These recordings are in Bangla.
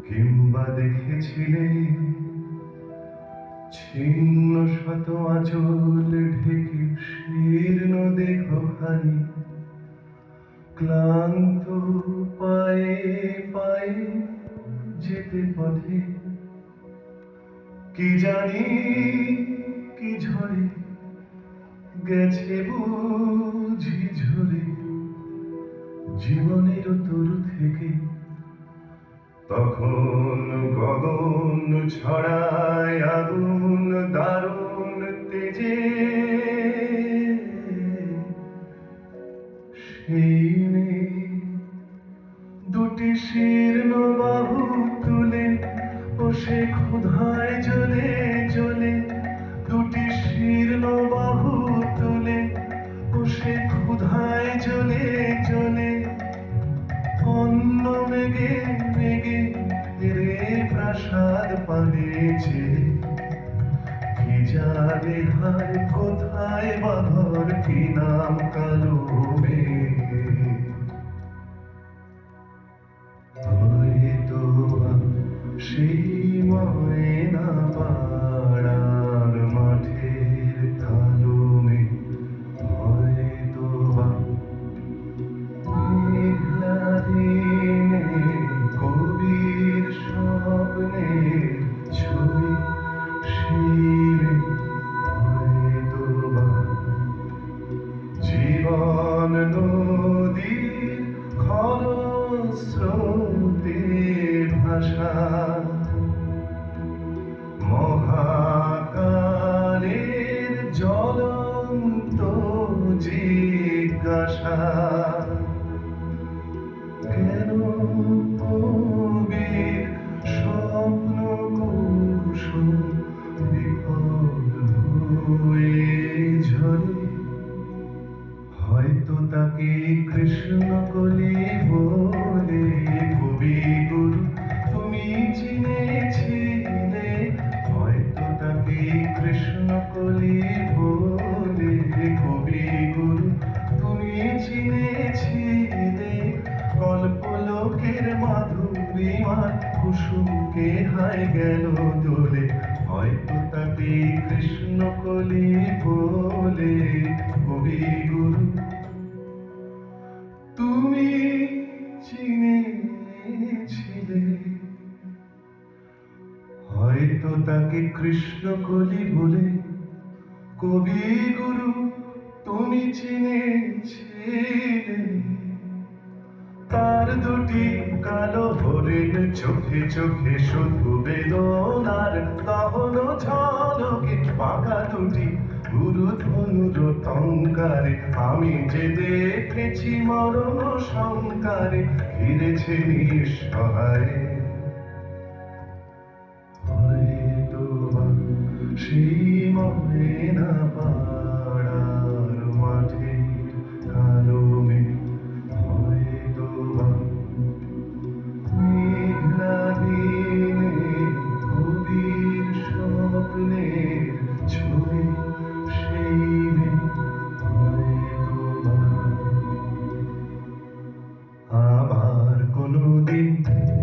কিংবা দেখেছিলে ছিন্ন শত আঁচল ঢেকে শীর্ণ দেহখানি ক্লান্ত পায়ে পায়ে যেতে পথে কি জানি কি ঝরে গেছে বুঝি ঝরে জীবনের তরু থেকে। তখন গগন ছড়ায় আগুন দারুণ তেজে, সেই দুটি শীর্ণ বাহু তুলে ও সে ক্ষুধায় জ্বলে জ্বলে, দুটি শীর্ণ বাহু তুলে ও সে ক্ষুধায় জ্বলে জ্বলে, অন্য মেঘে মেঘে রে প্রাসাদ পানেছে। কি জানে হায় কোথায় বাঁধর কি নাম কালো মেঘ, হয়তো সেই ময়না পাড়ার মাঠের কালো মেঘ, হয়তো মেঘলা দিনে কবির স্বপ্নের ছবি, সেই হয়তো জীবন নদীর খরস্রোতের ভাষা, মহাকালের জ্বলন্ত জিজ্ঞাসা। কেন কবির স্বপ্ন কুসুম বিফল হয়ে ঝরে, হয়তো তাকে কৃষ্ণ কলি বলে কবি গুরু তুমি চিনেছিলে, হয়তো তাকে কৃষ্ণ কলি বলে কবি গুরু তুমি চিনেছিলে। কল্পলোকের মাধুরীমার কুসুমকে হায় গেল দোলে, হয়তো তাকে কৃষ্ণ কলি বলে কবি গুরু তুমি চিনেছিলে। হয়তো তাকে কৃষ্ণ কলি বলে কবি গুরু তুমি চিনেছিলে। তার দুটি কালো হরিণ চোখে চোখে শুধু বেদনার দহন ঝলকে, পাকা দুটি গুরু ধনুর টঙ্কারে আমি যে দেখেছি মরণ শঙ্কারে ঘিরেছে নিঃসহায়। হয়তো সেই ময়না পাড়ার মাঠে কালো মেঘ, হয়তো মেঘলা দিনে কবির স্বপ্নের ছবি, সেই হয়তো আবার কোনদিন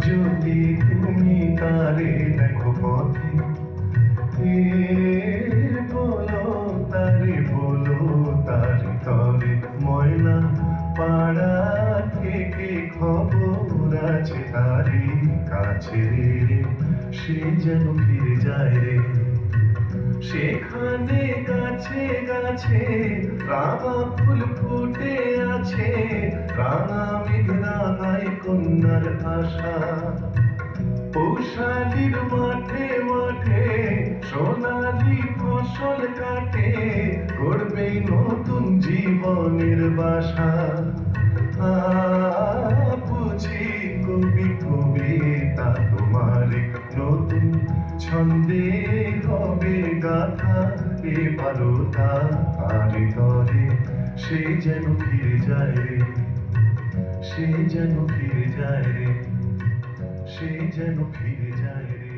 যদি তুমি তারে দেখো পথে, বলো তারে তরে ময়না পাড়া থেকে খবর আছে তারি কাছে রে, সে যেন ফিরে যায় রে। সেখানে গাছে গাছে রাঙা ফুল ফুটে আছে, রাঙা মেঘ রাঙায় কন্যার আশা। পৌষালির মাঠে মাঠে সোনালি ফসল কাটে, গড়বে নতুন জীবনের বাসা। বুঝি কবি কবিতা তোমার নতুন ছন্দে হবে গাথা, এবারও তারে তরে সে যেন ফিরে যায় রে, সে যেন ফিরে যায় রে, সে যেন ফিরে যায় রে।